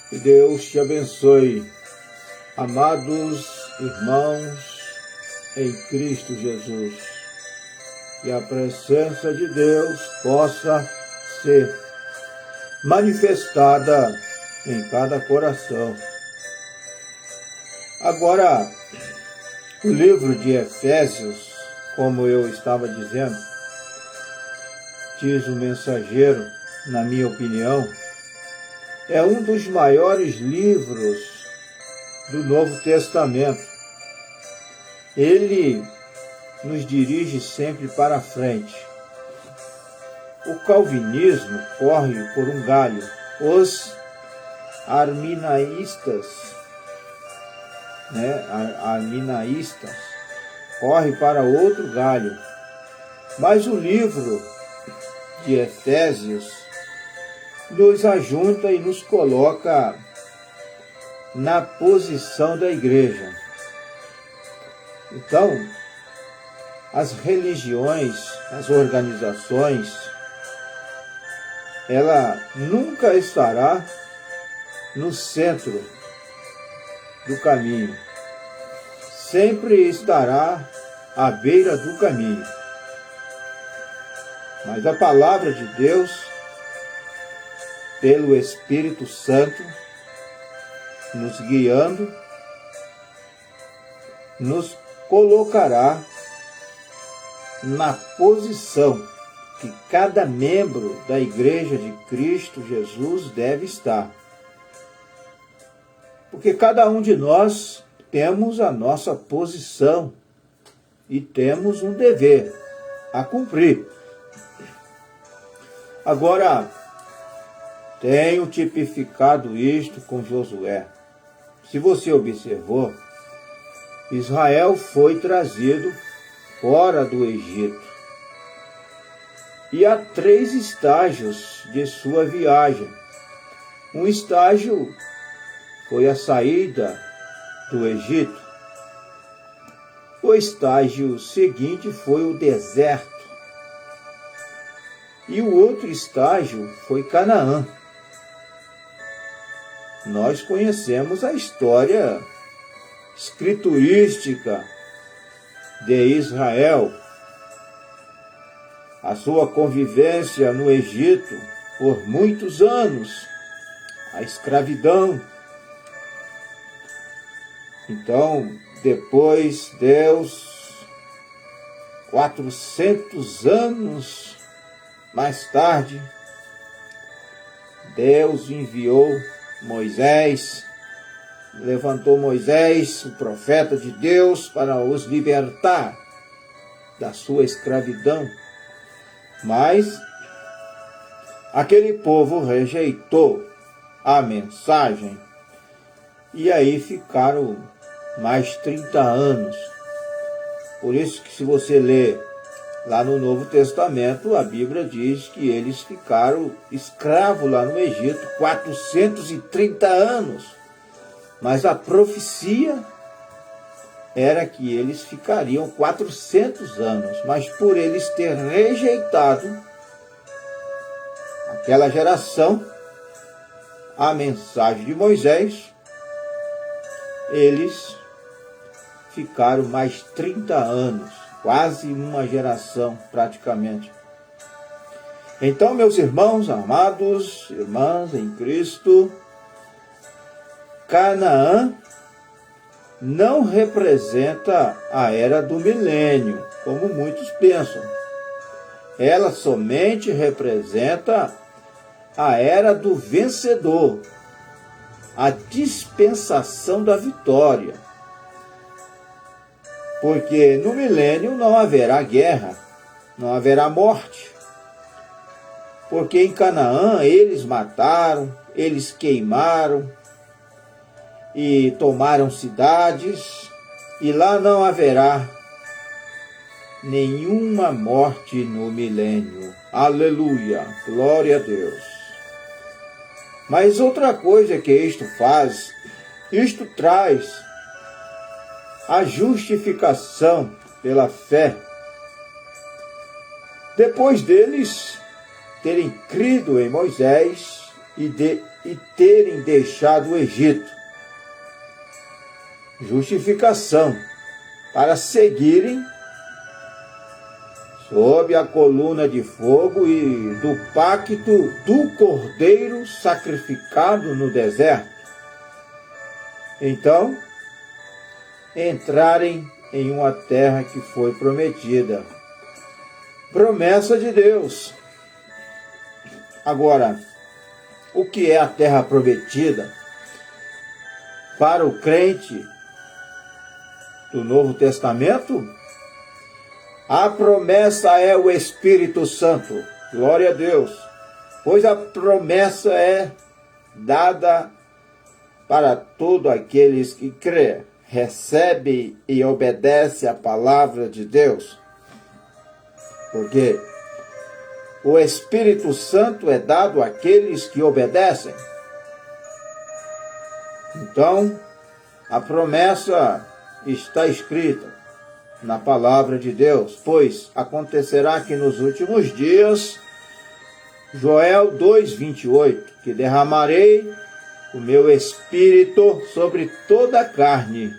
Que Deus te abençoe, amados irmãos em Cristo Jesus. Que a presença de Deus possa ser manifestada em cada coração. Agora, o livro de Efésios, como eu estava dizendo, diz o mensageiro, na minha opinião, é um dos maiores livros do Novo Testamento. Ele nos dirige sempre para frente. O calvinismo corre por um galho. Os arminianistas corre para outro galho. Mas o livro de Efésios nos ajunta e nos coloca na posição da igreja. Então, as religiões, as organizações, ela nunca estará no centro do caminho. Sempre estará à beira do caminho. Mas a palavra de Deus, pelo Espírito Santo, nos guiando, nos colocará na posição que cada membro da Igreja de Cristo Jesus deve estar. Porque cada um de nós temos a nossa posição e temos um dever a cumprir. Agora, tenho tipificado isto com Josué. Se você observou, Israel foi trazido fora do Egito. E há 3 estágios de sua viagem. Um estágio foi a saída do Egito. O estágio seguinte foi o deserto. E o outro estágio foi Canaã. Nós conhecemos a história escriturística de Israel, a sua convivência no Egito por muitos anos, a escravidão. Então, depois Deus, 400 anos mais tarde, Deus enviou Moisés, levantou Moisés, o profeta de Deus, para os libertar da sua escravidão. Mas aquele povo rejeitou a mensagem e aí ficaram mais 30 anos. Por isso que se você ler lá no Novo Testamento, a Bíblia diz que eles ficaram escravos lá no Egito 430 anos. Mas a profecia era que eles ficariam 400 anos. Mas por eles ter rejeitado aquela geração, a mensagem de Moisés, eles ficaram mais 30 anos. Quase uma geração, praticamente. Então, meus irmãos amados, irmãs em Cristo, Canaã não representa a era do milênio, como muitos pensam. Ela somente representa a era do vencedor, a dispensação da vitória. Porque no milênio não haverá guerra, não haverá morte. Porque em Canaã eles mataram, eles queimaram e tomaram cidades, e lá não haverá nenhuma morte no milênio. Aleluia, glória a Deus. Mas outra coisa que isto faz, isto traz a justificação pela fé. Depois deles terem crido em Moisés, e terem deixado o Egito. Justificação, para seguirem sob a coluna de fogo e do pacto do Cordeiro sacrificado no deserto. Então, entrarem em uma terra que foi prometida. Promessa de Deus. Agora, o que é a terra prometida? Para o crente do Novo Testamento, a promessa é o Espírito Santo. Glória a Deus. Pois a promessa é dada para todos aqueles que crê, recebe e obedece a palavra de Deus. Porque o Espírito Santo é dado àqueles que obedecem. Então, a promessa está escrita na palavra de Deus, pois acontecerá que nos últimos dias, Joel 2:28, que derramarei o meu espírito sobre toda a carne.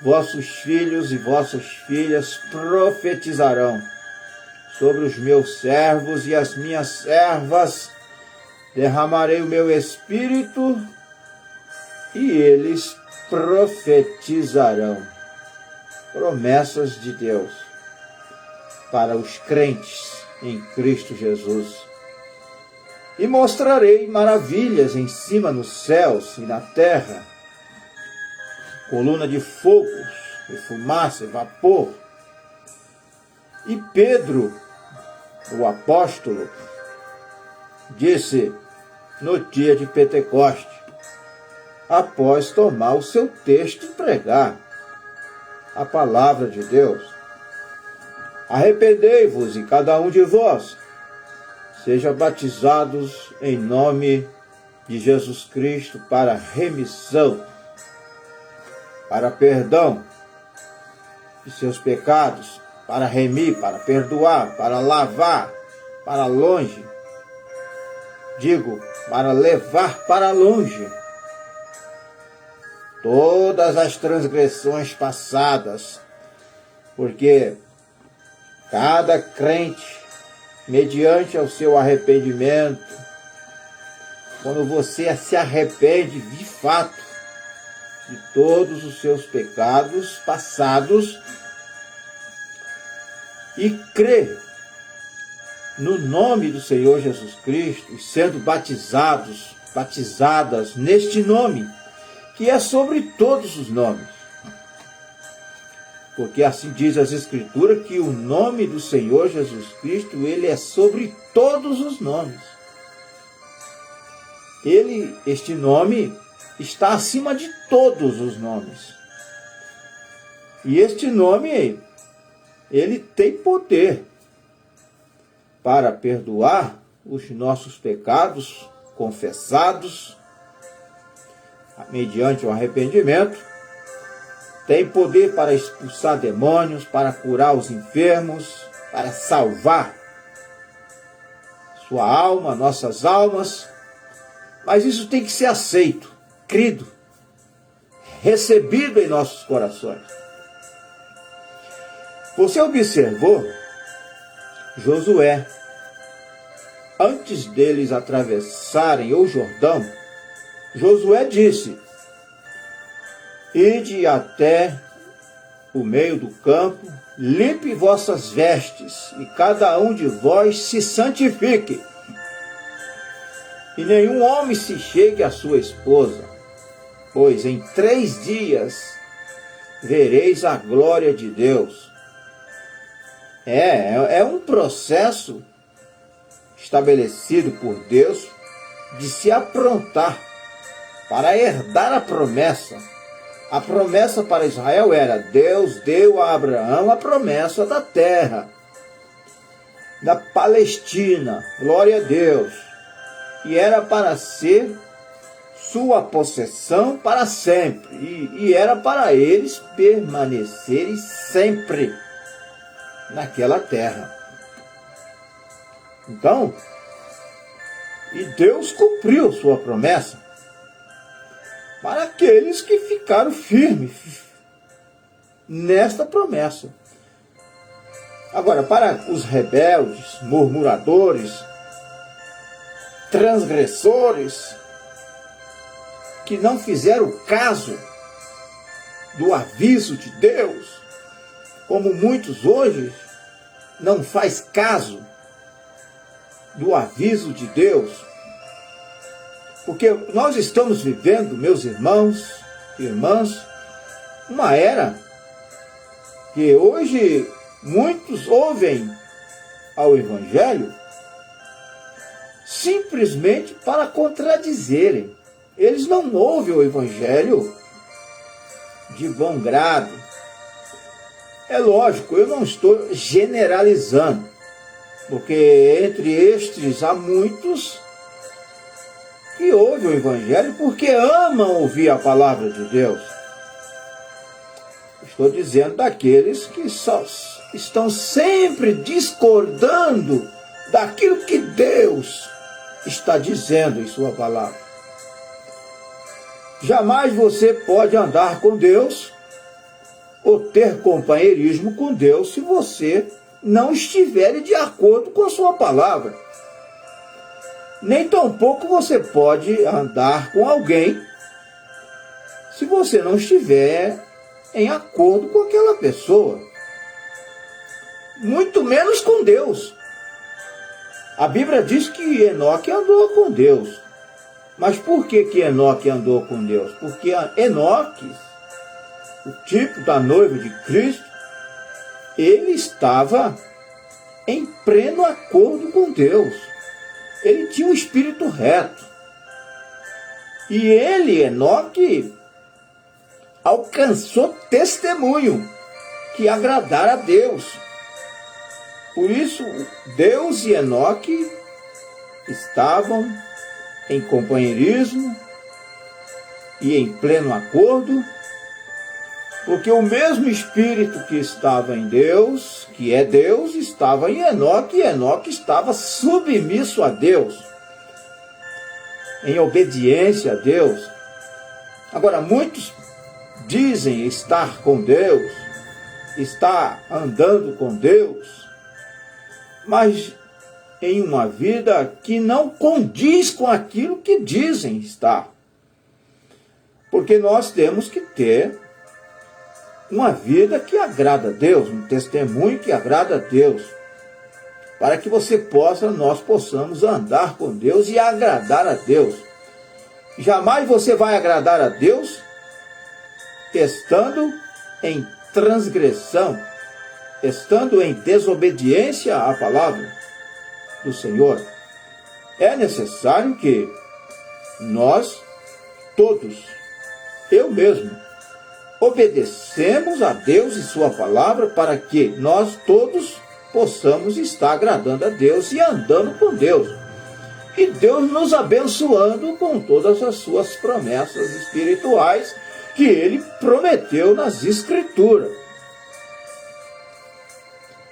Vossos filhos e vossas filhas profetizarão. Sobre os meus servos e as minhas servas derramarei o meu espírito e eles profetizarão. Promessas de Deus para os crentes em Cristo Jesus. E mostrarei maravilhas em cima nos céus e na terra, coluna de fogo, e fumaça, e vapor. E Pedro, o apóstolo, disse no dia de Pentecoste, após tomar o seu texto e pregar a palavra de Deus: arrependei-vos e cada um de vós seja batizados em nome de Jesus Cristo para remissão, para perdão de seus pecados, para remir, para perdoar, para lavar para longe, para levar para longe todas as transgressões passadas, porque cada crente, mediante ao seu arrependimento, quando você se arrepende de fato de todos os seus pecados passados e crê no nome do Senhor Jesus Cristo, sendo batizadas neste nome, que é sobre todos os nomes. Porque assim diz as Escrituras, que o nome do Senhor Jesus Cristo, ele é sobre todos os nomes. Este nome está acima de todos os nomes. E este nome, ele tem poder para perdoar os nossos pecados confessados mediante o arrependimento, tem poder para expulsar demônios, para curar os enfermos, para salvar sua alma, nossas almas, mas isso tem que ser aceito, crido, recebido em nossos corações. Você observou Josué, antes deles atravessarem o Jordão, Josué disse: ide até o meio do campo, limpe vossas vestes, e cada um de vós se santifique. E nenhum homem se chegue à sua esposa, pois em 3 dias vereis a glória de Deus. É um processo estabelecido por Deus de se aprontar para herdar a promessa. A promessa para Israel era: Deus deu a Abraão a promessa da terra, da Palestina, glória a Deus, e era para ser sua possessão para sempre, e era para eles permanecerem sempre naquela terra. Então, E Deus cumpriu sua promessa para aqueles que ficaram firmes nesta promessa. Agora, para os rebeldes, murmuradores, transgressores, que não fizeram caso do aviso de Deus, como muitos hoje não faz caso do aviso de Deus, porque nós estamos vivendo, meus irmãos e irmãs, uma era que hoje muitos ouvem ao Evangelho simplesmente para contradizerem. Eles não ouvem o Evangelho de bom grado. É lógico, eu não estou generalizando, porque entre estes há muitos que ouvem o Evangelho porque amam ouvir a palavra de Deus. Estou dizendo daqueles que só estão sempre discordando daquilo que Deus está dizendo em sua palavra. Jamais você pode andar com Deus ou ter companheirismo com Deus se você não estiver de acordo com a sua palavra. Nem tampouco você pode andar com alguém se você não estiver em acordo com aquela pessoa. Muito menos com Deus. A Bíblia diz que Enoque andou com Deus. Mas por que Enoque andou com Deus? Porque Enoque, o tipo da noiva de Cristo, ele estava em pleno acordo com Deus. Ele tinha um espírito reto. E ele, Enoque, alcançou testemunho que agradara a Deus. Por isso, Deus e Enoque estavam em companheirismo e em pleno acordo, porque o mesmo Espírito que estava em Deus, que é Deus, estava em Enoque, e Enoque estava submisso a Deus, em obediência a Deus. Agora, muitos dizem estar com Deus, estar andando com Deus, mas em uma vida que não condiz com aquilo que dizem estar. Porque nós temos que ter uma vida que agrada a Deus, um testemunho que agrada a Deus, para que nós possamos andar com Deus e agradar a Deus. Jamais você vai agradar a Deus estando em transgressão, estando em desobediência à palavra do Senhor. É necessário que nós todos, eu mesmo, obedecemos a Deus e sua palavra para que nós todos possamos estar agradando a Deus e andando com Deus. E Deus nos abençoando com todas as suas promessas espirituais que Ele prometeu nas Escrituras.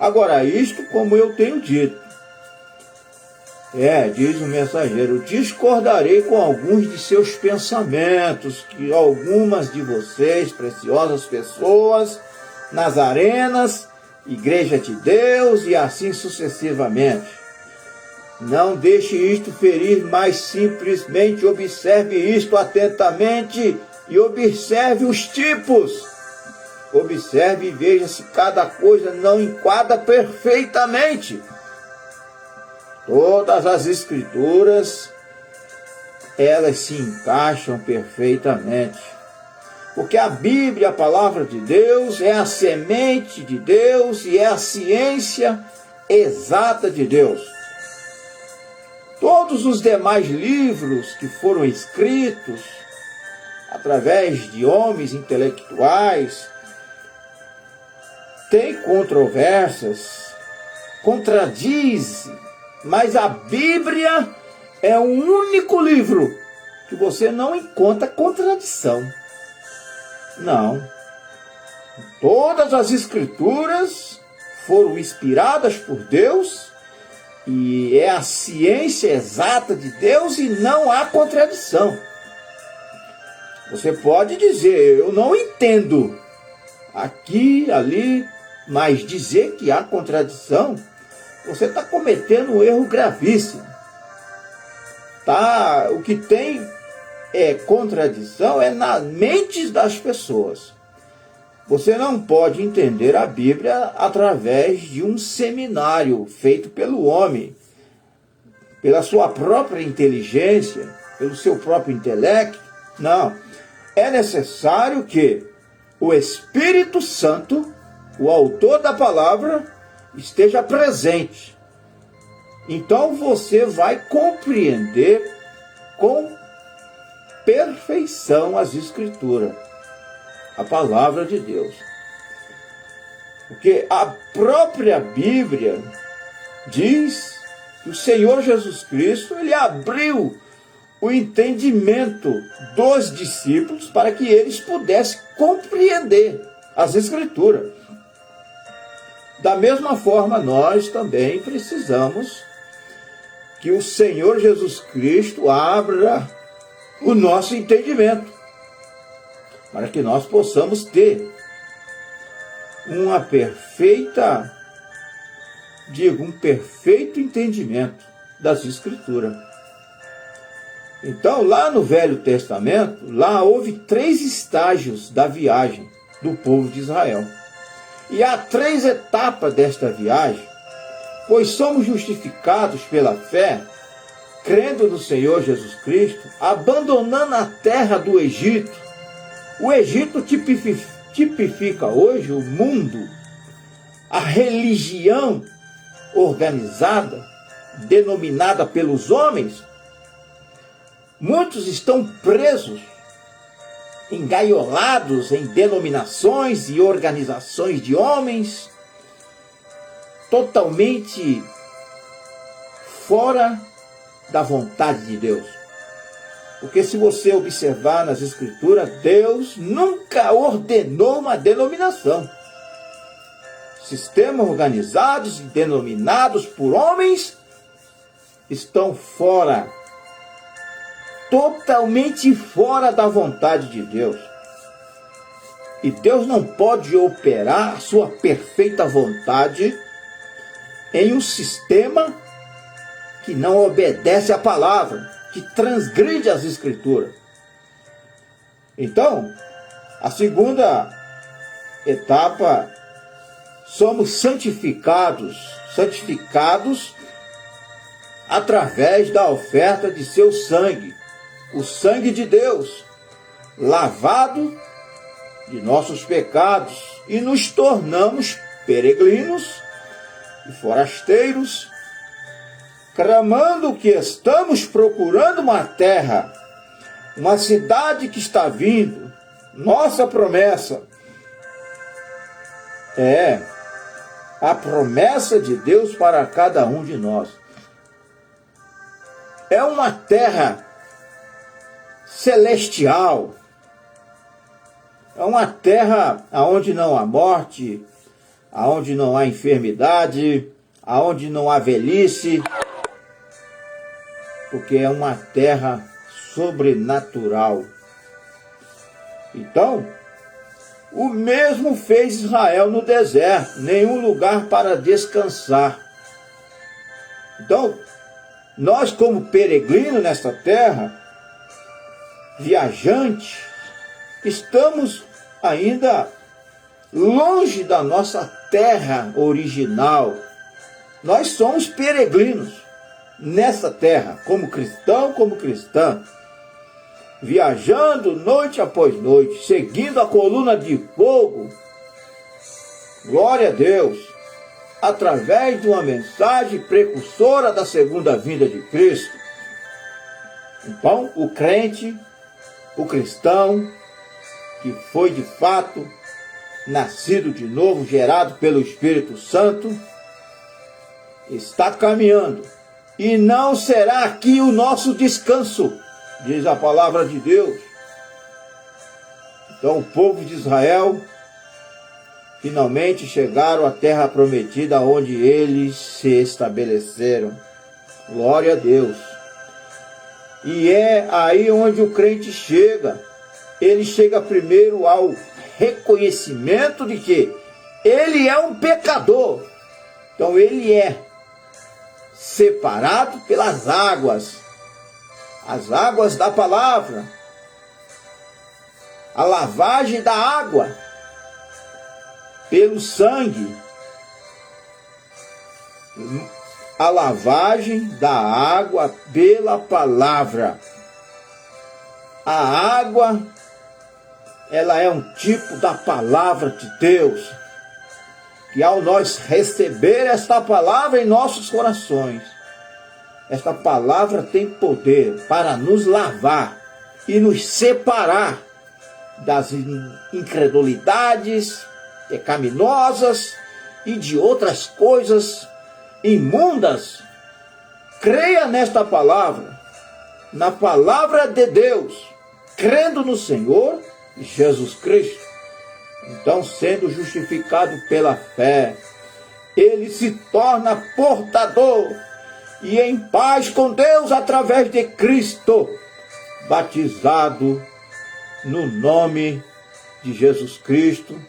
Agora, isto, como eu tenho dito, diz o mensageiro, discordarei com alguns de seus pensamentos, que algumas de vocês, preciosas pessoas, nazarenas, Igreja de Deus e assim sucessivamente. Não deixe isto ferir, mas simplesmente observe isto atentamente e observe os tipos. Observe e veja se cada coisa não enquadra perfeitamente. Todas as Escrituras, elas se encaixam perfeitamente. Porque a Bíblia, a palavra de Deus, é a semente de Deus e é a ciência exata de Deus. Todos os demais livros que foram escritos através de homens intelectuais têm controvérsias, contradizem, mas a Bíblia é o único livro que você não encontra contradição. Não. Todas as Escrituras foram inspiradas por Deus E é a ciência exata de Deus e não há contradição. Você pode dizer, eu não entendo aqui, ali, mas dizer que há contradição, você está cometendo um erro gravíssimo. O que tem contradição é nas mentes das pessoas. Você não pode entender a Bíblia através de um seminário feito pelo homem, pela sua própria inteligência, pelo seu próprio intelecto. Não. É necessário que o Espírito Santo, o autor da palavra, esteja presente. Então você vai compreender com perfeição as Escrituras, a palavra de Deus. Porque a própria Bíblia diz que o Senhor Jesus Cristo, ele abriu o entendimento dos discípulos para que eles pudessem compreender as Escrituras. Da mesma forma, nós também precisamos que o Senhor Jesus Cristo abra o nosso entendimento, para que nós possamos ter um perfeito entendimento das Escrituras. Então, lá no Velho Testamento, lá houve 3 estágios da viagem do povo de Israel. E há 3 etapas desta viagem, pois somos justificados pela fé, crendo no Senhor Jesus Cristo, abandonando a terra do Egito. O Egito tipifica hoje o mundo, a religião organizada, denominada pelos homens. Muitos estão presos, engaiolados em denominações e organizações de homens, totalmente fora da vontade de Deus. Porque se você observar nas Escrituras, Deus nunca ordenou uma denominação. Sistemas organizados e denominados por homens estão fora, totalmente fora da vontade de Deus. E Deus não pode operar a sua perfeita vontade em um sistema que não obedece à palavra, que transgride as Escrituras. Então, a segunda etapa, somos santificados através da oferta de seu sangue, o sangue de Deus, lavado de nossos pecados, e nos tornamos peregrinos e forasteiros, clamando que estamos procurando uma terra, uma cidade que está vindo. Nossa promessa é a promessa de Deus para cada um de nós. É uma terra celestial. É uma terra onde não há morte, onde não há enfermidade, onde não há velhice, porque é uma terra sobrenatural. Então, o mesmo fez Israel no deserto, nenhum lugar para descansar. Então, nós como peregrinos nesta terra, viajantes, estamos ainda longe da nossa terra original. Nós somos peregrinos nessa terra, como cristão, como cristã, viajando noite após noite, seguindo a coluna de fogo, glória a Deus, através de uma mensagem precursora da segunda vinda de Cristo. Então, o crente, o cristão, que foi de fato nascido de novo, gerado pelo Espírito Santo, está caminhando. E não será aqui o nosso descanso, diz a palavra de Deus. Então o povo de Israel finalmente chegaram à terra prometida, onde eles se estabeleceram. Glória a Deus. E é aí onde o crente chega. Ele chega primeiro ao reconhecimento de que ele é um pecador. Então ele é separado pelas águas, as águas da palavra, a lavagem da água, pelo sangue, a lavagem da água pela palavra. A água, ela é um tipo da palavra de Deus, que ao nós receber esta palavra em nossos corações, esta palavra tem poder para nos lavar e nos separar das incredulidades pecaminosas e de outras coisas imundas. Creia nesta palavra, na palavra de Deus, crendo no Senhor Jesus Cristo. Então, sendo justificado pela fé, ele se torna portador e em paz com Deus através de Cristo, batizado no nome de Jesus Cristo.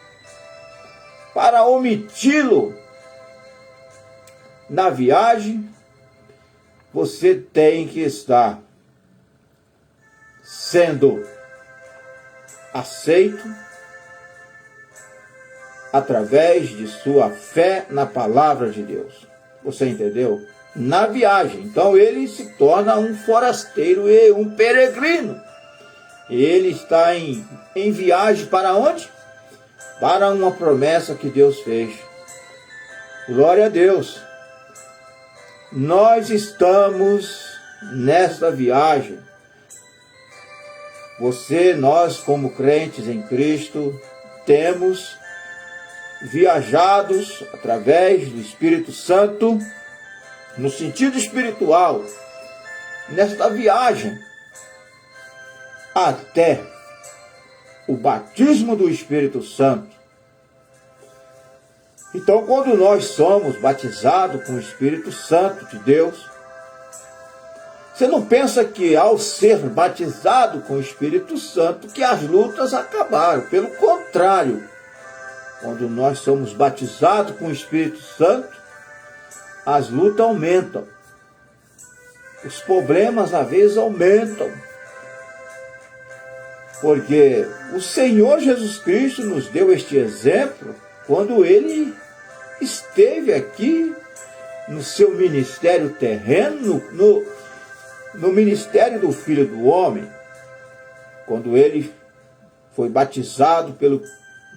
Para omiti-lo na viagem, você tem que estar sendo aceito através de sua fé na palavra de Deus. Você entendeu? Na viagem. Então ele se torna um forasteiro e um peregrino. Ele está em viagem para onde? Para uma promessa que Deus fez. Glória a Deus. Nós estamos nesta viagem. Nós como crentes em Cristo, temos viajados através do Espírito Santo, no sentido espiritual, nesta viagem, até o batismo do Espírito Santo. Então, quando nós somos batizados com o Espírito Santo de Deus, você não pensa que ao ser batizado com o Espírito Santo que as lutas acabaram. Pelo contrário, quando nós somos batizados com o Espírito Santo, as lutas aumentam. Os problemas às vezes aumentam. Porque o Senhor Jesus Cristo nos deu este exemplo quando ele esteve aqui no seu ministério terreno, no ministério do Filho do Homem, quando ele foi batizado pelo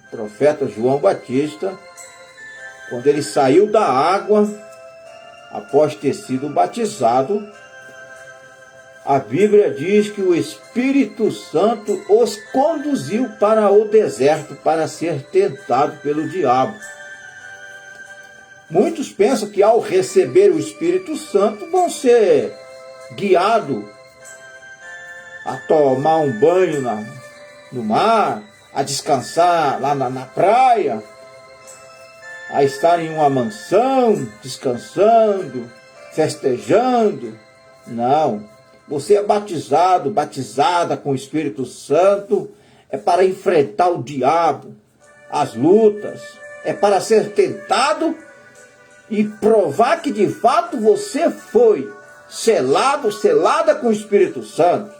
profeta João Batista, quando ele saiu da água, após ter sido batizado, a Bíblia diz que o Espírito Santo os conduziu para o deserto para ser tentado pelo diabo. Muitos pensam que ao receber o Espírito Santo vão ser guiados a tomar um banho no mar, a descansar lá na praia, a estar em uma mansão, descansando, festejando. Não. Você é batizada com o Espírito Santo, é para enfrentar o diabo, as lutas, é para ser tentado e provar que de fato você foi selada com o Espírito Santo.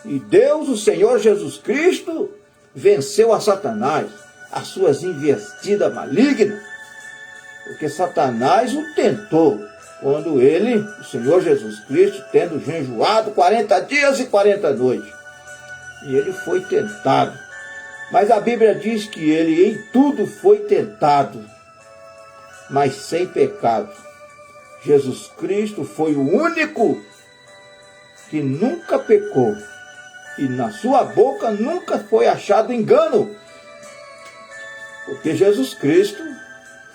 E Deus, o Senhor Jesus Cristo, venceu a Satanás, as suas investidas malignas, porque Satanás o tentou. Quando ele, o Senhor Jesus Cristo, tendo jejuado 40 dias e 40 noites. E ele foi tentado. Mas a Bíblia diz que ele em tudo foi tentado, mas sem pecado. Jesus Cristo foi o único que nunca pecou. E na sua boca nunca foi achado engano. Porque Jesus Cristo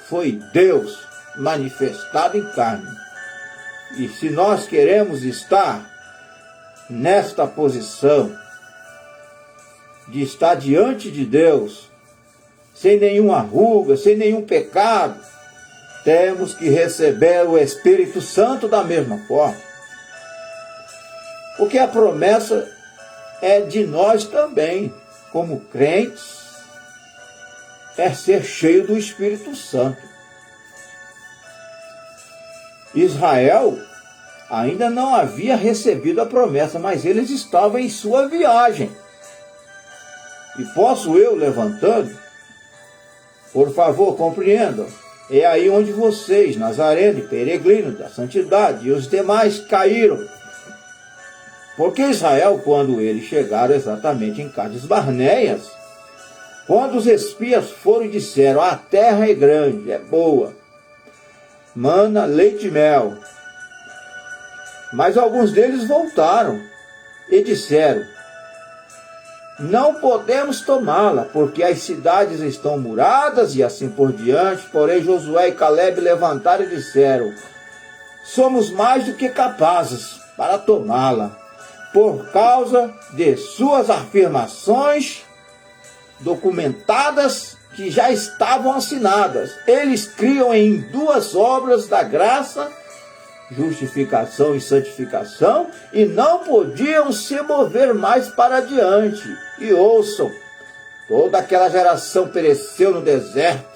foi Deus manifestado em carne. E se nós queremos estar nesta posição de estar diante de Deus, sem nenhuma ruga, sem nenhum pecado, temos que receber o Espírito Santo da mesma forma. Porque a promessa é de nós também, como crentes, é ser cheio do Espírito Santo. Israel ainda não havia recebido a promessa, mas eles estavam em sua viagem. E posso eu, levantando, por favor, compreendam, é aí onde vocês, nazarenos, peregrinos da santidade e os demais caíram. Porque Israel, quando eles chegaram exatamente em Cádiz Barneias, quando os espias foram e disseram, a terra é grande, é boa, mana leite e mel. Mas alguns deles voltaram e disseram, não podemos tomá-la, porque as cidades estão muradas e assim por diante. Porém Josué e Calebe levantaram e disseram, somos mais do que capazes para tomá-la, por causa de suas afirmações documentadas que já estavam assinadas. Eles criam em duas obras da graça, justificação e santificação, e não podiam se mover mais para adiante. E ouçam, toda aquela geração pereceu no deserto.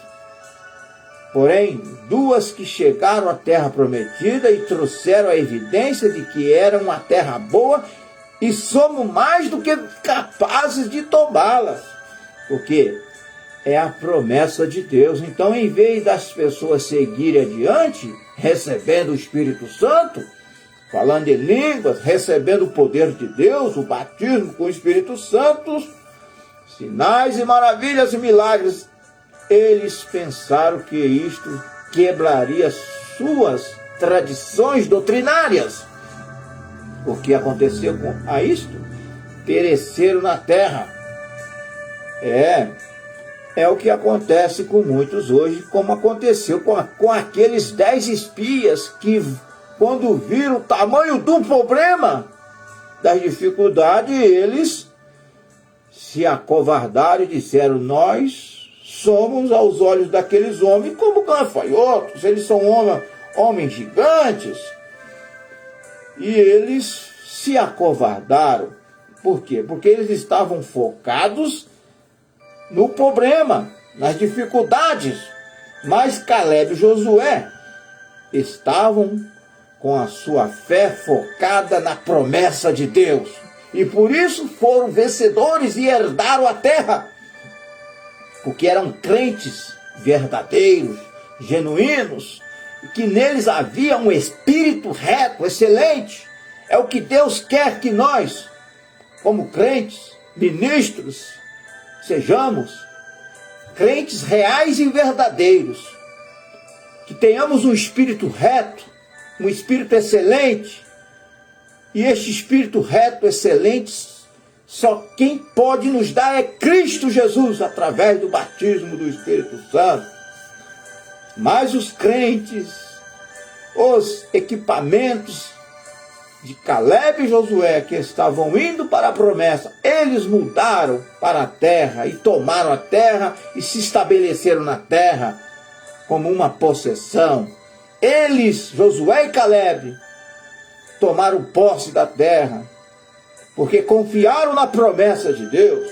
Porém, duas que chegaram à terra prometida e trouxeram a evidência de que era uma terra boa, e somos mais do que capazes de tomá-las. Porque é a promessa de Deus. Então, em vez das pessoas seguirem adiante, recebendo o Espírito Santo, falando em línguas, recebendo o poder de Deus, o batismo com o Espírito Santo, sinais e maravilhas e milagres, eles pensaram que isto quebraria suas tradições doutrinárias. O que aconteceu com isto? Pereceram na terra. É o que acontece com muitos hoje, como aconteceu com aqueles 10 espias que, quando viram o tamanho do problema, das dificuldades, eles se acovardaram e disseram, nós somos aos olhos daqueles homens como gafanhotos, eles são homens gigantes. E eles se acovardaram. Por quê? Porque eles estavam focados no problema, nas dificuldades. Mas Calebe e Josué estavam com a sua fé focada na promessa de Deus. E por isso foram vencedores e herdaram a terra. Porque eram crentes verdadeiros, genuínos, e que neles havia um espírito reto, excelente. É o que Deus quer que nós, como crentes, ministros, sejamos crentes reais e verdadeiros, que tenhamos um espírito reto, um espírito excelente, e este espírito reto, excelente, só quem pode nos dar é Cristo Jesus, através do batismo do Espírito Santo. Mas os crentes, os equipamentos de Calebe e Josué que estavam indo para a promessa, eles mudaram para a terra e tomaram a terra e se estabeleceram na terra como uma possessão. Eles, Josué e Calebe, tomaram posse da terra porque confiaram na promessa de Deus.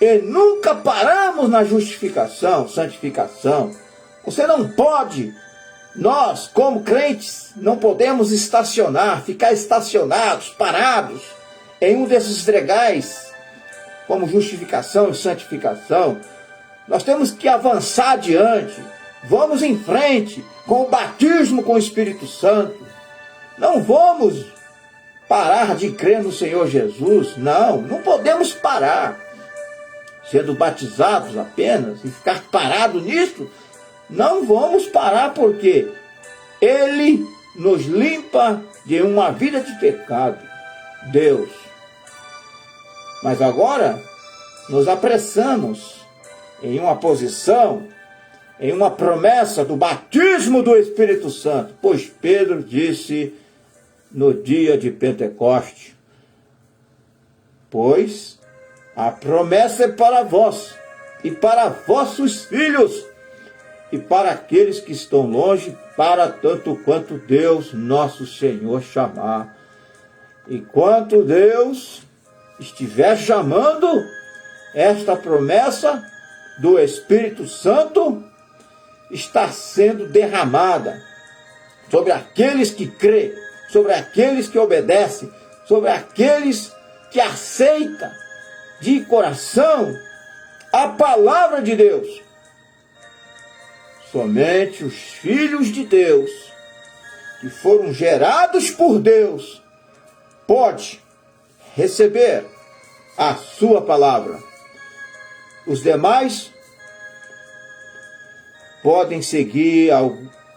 E nunca paramos na justificação, santificação. Você não pode, nós como crentes, não podemos estacionar, ficar estacionados, parados em um desses legais, como justificação e santificação. Nós temos que avançar adiante, vamos em frente, com o batismo com o Espírito Santo. Não vamos parar de crer no Senhor Jesus, não podemos parar, sendo batizados apenas, e ficar parado nisso. Não vamos parar, porque Ele nos limpa de uma vida de pecado, Deus. Mas agora nos apressamos em uma posição, em uma promessa do batismo do Espírito Santo. Pois Pedro disse no dia de Pentecoste, pois a promessa é para vós e para vossos filhos, e para aqueles que estão longe, para tanto quanto Deus, nosso Senhor, chamar. E quanto Deus estiver chamando, esta promessa do Espírito Santo está sendo derramada sobre aqueles que crêem, sobre aqueles que obedecem, sobre aqueles que aceitam de coração a palavra de Deus. Somente os filhos de Deus, que foram gerados por Deus, pode receber a sua palavra. Os demais podem seguir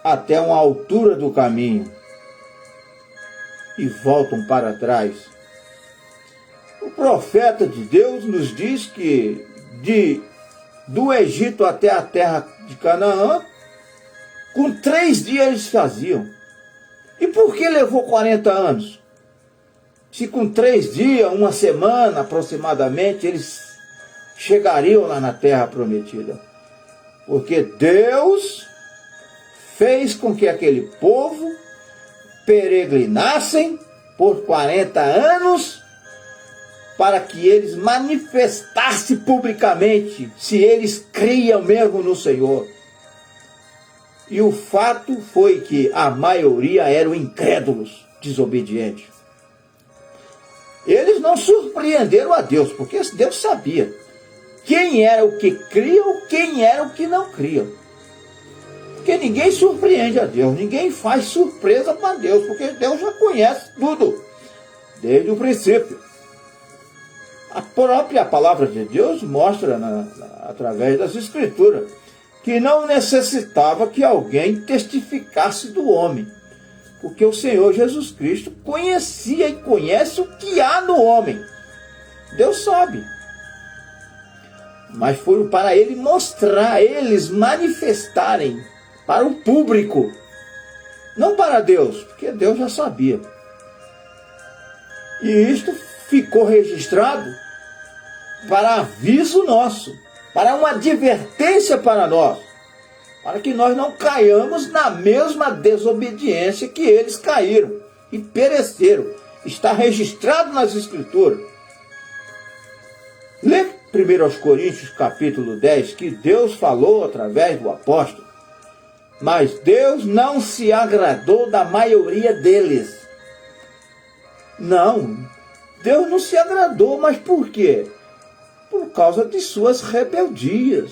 até uma altura do caminho e voltam para trás. O profeta de Deus nos diz que do Egito até a terra de Canaã, com 3 dias eles faziam. E por que levou 40 anos? Se com 3 dias, uma semana aproximadamente, eles chegariam lá na terra prometida. Porque Deus fez com que aquele povo peregrinassem por 40 anos para que eles manifestassem publicamente se eles criam mesmo no Senhor. E o fato foi que a maioria eram incrédulos, desobedientes. Eles não surpreenderam a Deus, porque Deus sabia quem era o que cria ou quem era o que não cria. Porque ninguém surpreende a Deus, ninguém faz surpresa para Deus, porque Deus já conhece tudo, desde o princípio. A própria palavra de Deus mostra, através das Escrituras, que não necessitava que alguém testificasse do homem, porque o Senhor Jesus Cristo conhecia e conhece o que há no homem. Deus sabe. Mas foi para ele mostrar, eles manifestarem para o público, não para Deus, porque Deus já sabia. E isto ficou registrado para aviso nosso, para uma advertência para nós, para que nós não caiamos na mesma desobediência que eles caíram e pereceram. Está registrado nas Escrituras. Lê 1 Coríntios capítulo 10, que Deus falou através do apóstolo, mas Deus não se agradou da maioria deles. Não, Deus não se agradou, mas por quê? Por causa de suas rebeldias,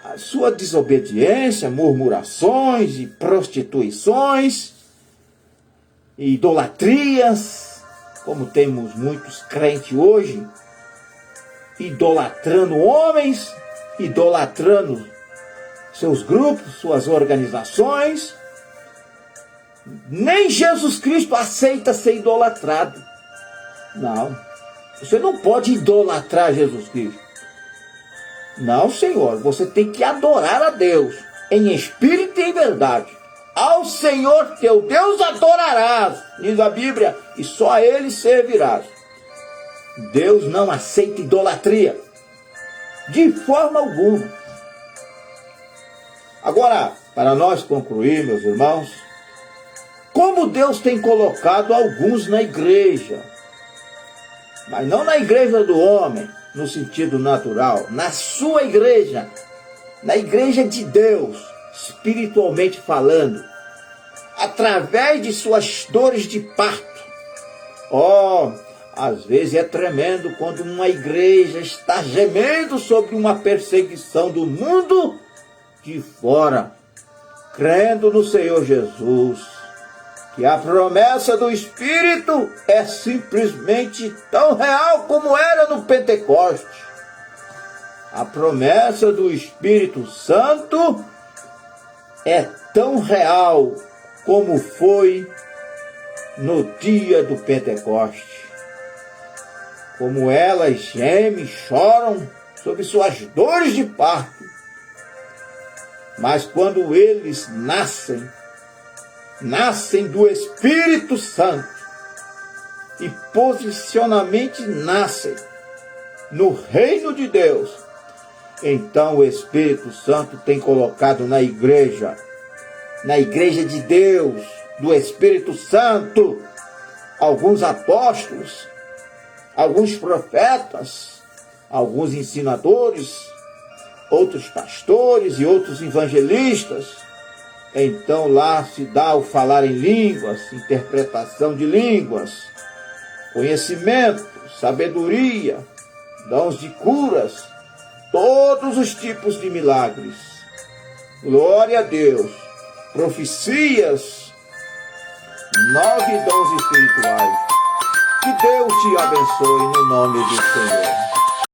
a sua desobediência, murmurações e prostituições, e idolatrias, como temos muitos crentes hoje, idolatrando homens, idolatrando seus grupos, suas organizações. Nem Jesus Cristo aceita ser idolatrado. Não. Você não pode idolatrar Jesus Cristo. Não, Senhor. Você tem que adorar a Deus em espírito e em verdade. Ao Senhor teu Deus adorarás, diz a Bíblia, e só a Ele servirás. Deus não aceita idolatria. De forma alguma. Agora, para nós concluir, meus irmãos, como Deus tem colocado alguns na igreja, mas não na igreja do homem, no sentido natural, na sua igreja, na igreja de Deus, espiritualmente falando, através de suas dores de parto. Às vezes é tremendo quando uma igreja está gemendo sobre uma perseguição do mundo de fora, crendo no Senhor Jesus, que a promessa do Espírito é simplesmente tão real como era no Pentecoste. A promessa do Espírito Santo é tão real como foi no dia do Pentecoste. Como elas gemem, choram sobre suas dores de parto. Mas quando eles nascem do Espírito Santo e posicionalmente nascem no reino de Deus, então o Espírito Santo tem colocado na igreja de Deus, do Espírito Santo, alguns apóstolos, alguns profetas, alguns ensinadores, outros pastores e outros evangelistas. Então lá se dá o falar em línguas, interpretação de línguas, conhecimento, sabedoria, dons de curas, todos os tipos de milagres. Glória a Deus. Profecias, 9 dons espirituais. Que Deus te abençoe no nome do Senhor.